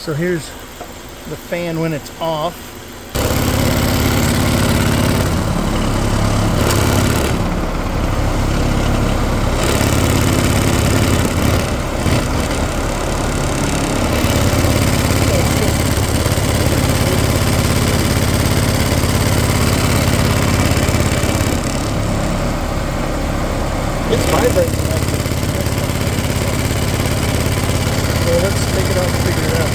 So here's the fan when it's off. It's vibrating. So let's take it out and figure it out.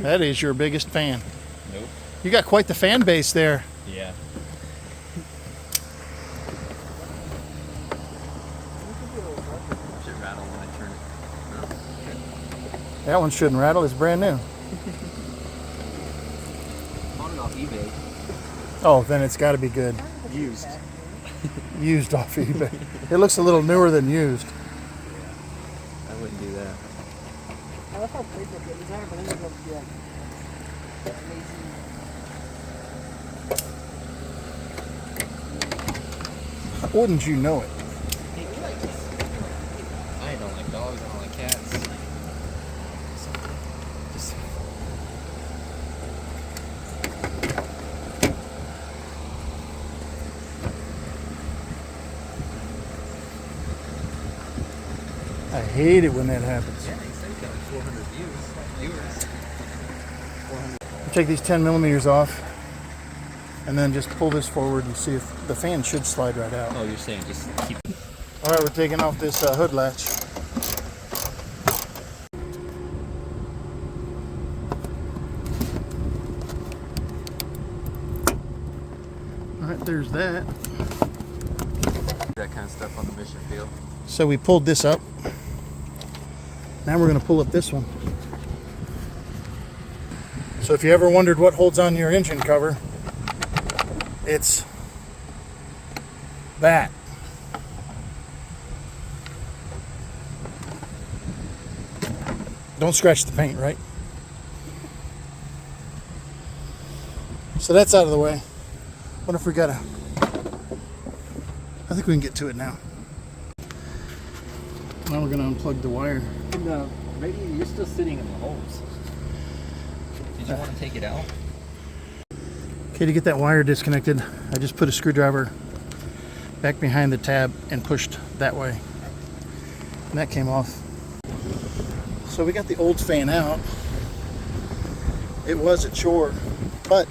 That is your biggest fan. Nope. You got quite the fan base there. Yeah. Should rattle when I turn it. That one shouldn't rattle. It's brand new. Bought it off eBay. Oh, then it's got to be good. Used. Used off eBay. It looks a little newer than used. Yeah. I wouldn't do that. I love how playful it is, but then you go to like lazy. Wouldn't you know it? I don't like dogs, I don't like cats. Just I hate it when that happens. yeah, he said he got like 400 viewers. 400. Take these 10 millimeters off and then just pull this forward and see if the fan should slide right out. Oh, you're saying just keep. All right, we're taking off this hood latch. All right, there's that. That kind of stuff on the mission field. So we pulled this up. Now we're going to pull up this one. So if you ever wondered what holds on your engine cover, it's that. Don't scratch the paint, right? So that's out of the way. What if we got I think we can get to it now. Now we're going to unplug the wire. And the radiator, you're still sitting in the holes. Did you want to take it out? Okay, to get that wire disconnected, I just put a screwdriver back behind the tab and pushed that way. And that came off. So we got the old fan out. It was a chore, but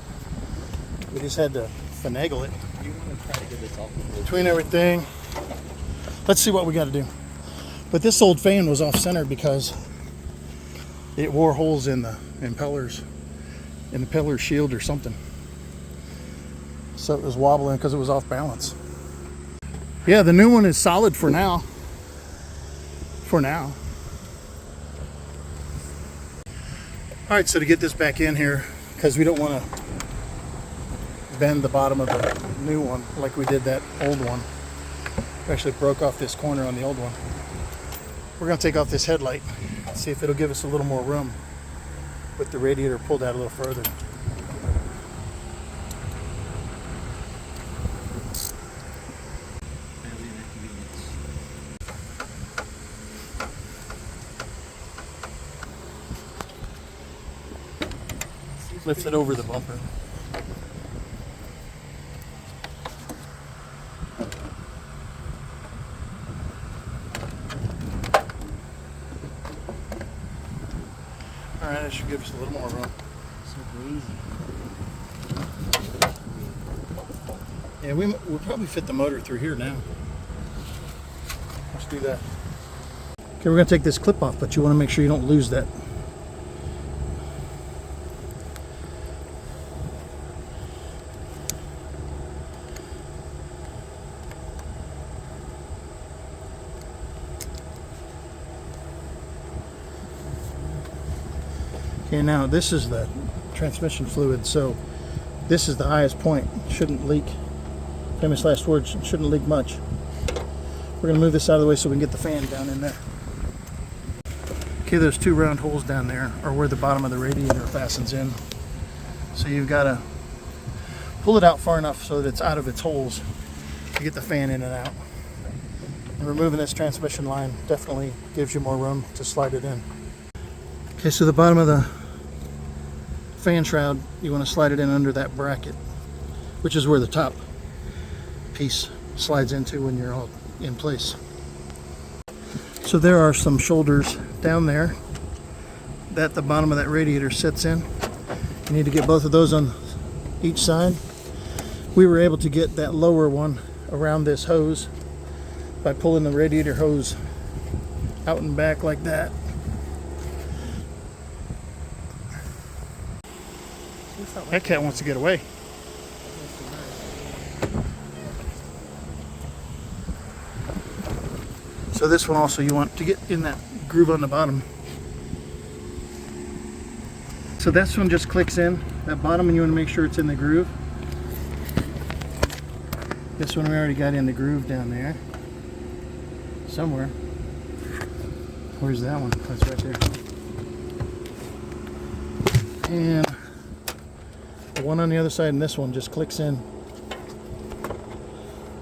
we just had to finagle it. You want to try to get this off Between everything, let's see what we got to do. But this old fan was off center because it wore holes in the impellers, in the impeller shield or something. So it was wobbling because it was off balance. Yeah, the new one is solid for now. For now. All right, so to get this back in here, because we don't want to bend the bottom of the new one like we did that old one. We actually broke off this corner on the old one. We're going to take off this headlight, see if it'll give us a little more room with the radiator pulled out a little further. Lift it over the bumper. All right, that should give us a little more room. So crazy. Yeah, we'll probably fit the motor through here now. Let's do that. Okay, we're going to take this clip off, but you want to make sure you don't lose that. Okay, now this is the transmission fluid, so this is the highest point. Shouldn't leak. Famous last words, shouldn't leak much. We're going to move this out of the way so we can get the fan down in there. Okay, those two round holes down there are where the bottom of the radiator fastens in. So you've got to pull it out far enough so that it's out of its holes to get the fan in and out. And removing this transmission line definitely gives you more room to slide it in. Okay, so the bottom of the fan shroud, you want to slide it in under that bracket, which is where the top piece slides into when you're all in place. So there are some shoulders down there that the bottom of that radiator sits in. You need to get both of those on each side. We were able to get that lower one around this hose by pulling the radiator hose out and back like that. That cat wants to get away. So this one also, you want to get in that groove on the bottom. So this one just clicks in that bottom, and you want to make sure it's in the groove. This one we already got in the groove down there somewhere. Where's that one? That's right there. And the one on the other side, and this one just clicks in.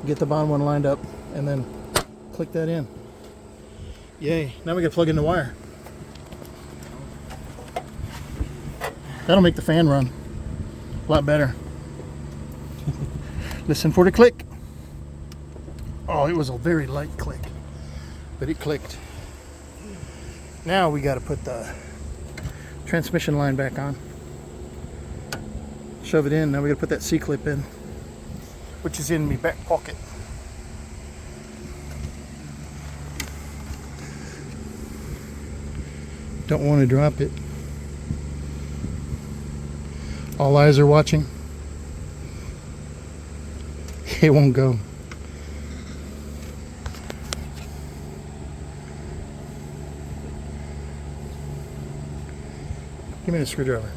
Get the bottom one lined up and then click that in. Yay. Now we gotta plug in the wire. That'll make the fan run a lot better. Listen for the click. Oh, it was a very light click, but it clicked. Now we got to put the transmission line back on. Shove it in. Now we got to put that C-clip in, which is in my back pocket. Don't want to drop it. All eyes are watching. It won't go. Give me the screwdriver.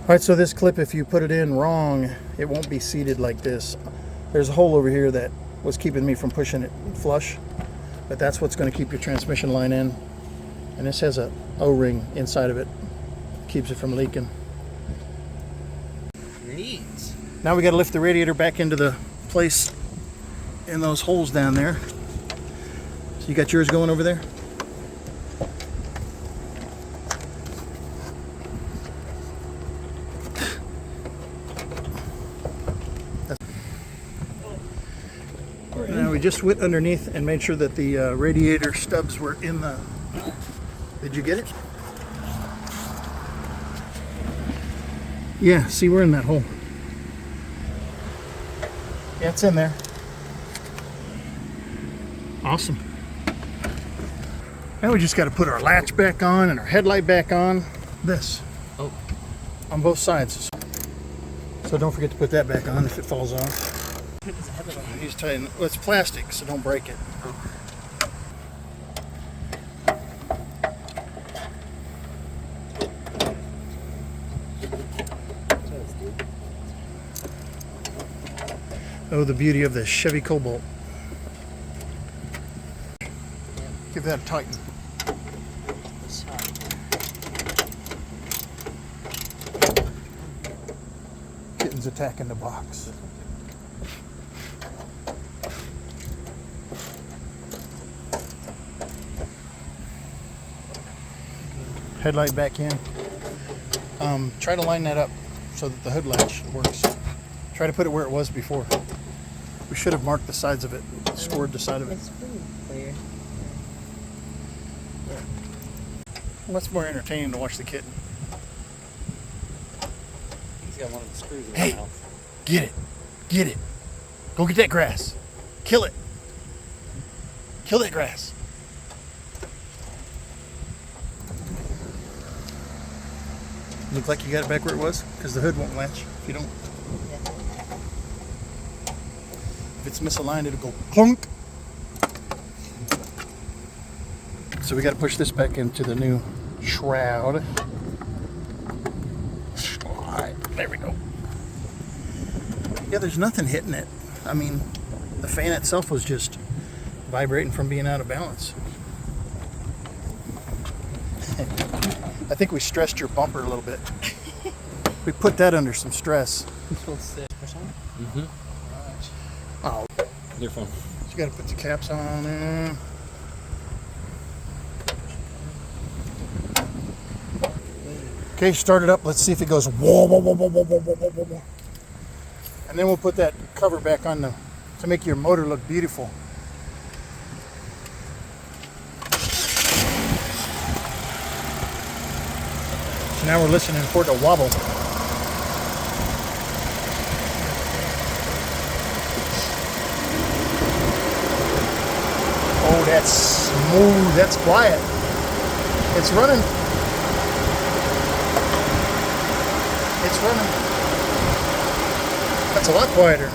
Alright, so this clip, if you put it in wrong, it won't be seated like this. There's a hole over here that was keeping me from pushing it flush, but that's what's going to keep your transmission line in. And this has a O-ring inside of it. Keeps it from leaking. Neat. Now we got to lift the radiator back into the place in those holes down there. So you got yours going over there? Now we just went underneath and made sure that the radiator stubs were in the... Did you get it? Yeah, see, we're in that hole. Yeah, it's in there. Awesome. Now we just got to put our latch back on and our headlight back on. This. Oh. On both sides. So don't forget to put that back on if it falls off. He's tight. Well, it's plastic, so don't break it. Oh, the beauty of the Chevy Cobalt. Give that a tighten. Kitten's attacking the box. Headlight back in. Try to line that up so that the hood latch works. Try to put it where it was before. We should have marked the sides of it, scored the side of it. It's pretty clear. Well, that's more entertaining to watch the kitten. He's got one of the screws in Hey. his mouth. Get it. Get it. Go get that grass. Kill it. Kill that grass. Look like you got it back where it was? Because the hood won't latch if you don't. If it's misaligned, it'll go plunk. So we got to push this back into the new shroud. Alright, there we go. Yeah, there's nothing hitting it. I mean, the fan itself was just vibrating from being out of balance. I think we stressed your bumper a little bit. We put that under some stress. Mm-hmm. Oh, Your phone. you got to put the caps on there. Okay, start it up. Let's see if it goes whoa, whoa, whoa, whoa, whoa, whoa, whoa, whoa, whoa. And then we'll put that cover back on to make your motor look beautiful. So now we're listening for it to wobble. Oh, that's smooth. That's quiet. It's running. It's running. That's a lot quieter.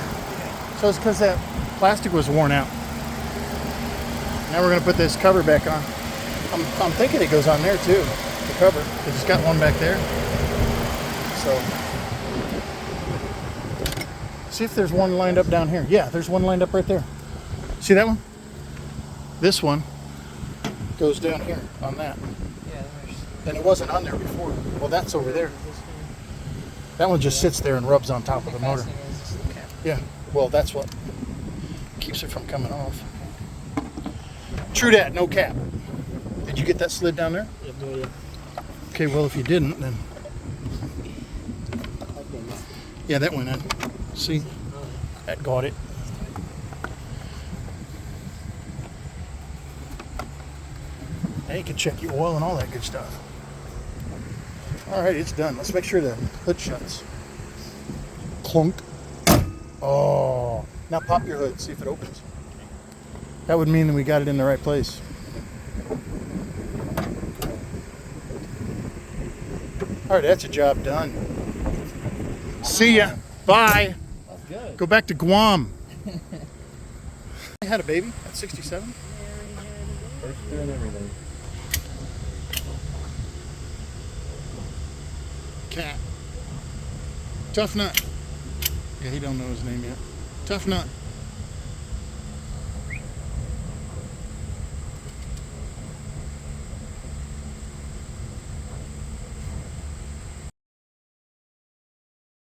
So it's because that plastic was worn out. Now we're going to put this cover back on. I'm thinking it goes on there too, the cover. It's got one back there. So, see if there's one lined up down here. Yeah, there's one lined up right there. See that one? This one goes down here on that. Yeah, there's. And it wasn't on there before. Well, that's over there. That one just sits there and rubs on top of the motor. Yeah, well, that's what keeps it from coming off. True that, no cap. Did you get that slid down there? Yeah. Okay, well, if you didn't, then... Yeah, that went in. See? That got it. Now you can check your oil and all that good stuff. All right, it's done. Let's make sure the hood shuts. Clunk. Oh, now pop your hood, see if it opens. That would mean that we got it in the right place. All right, that's a job done. See ya. Bye. That's good. Go back to Guam. I had a baby at 67. First doing everything. Cat. Tough Nut. Yeah, he don't know his name yet. Tough Nut.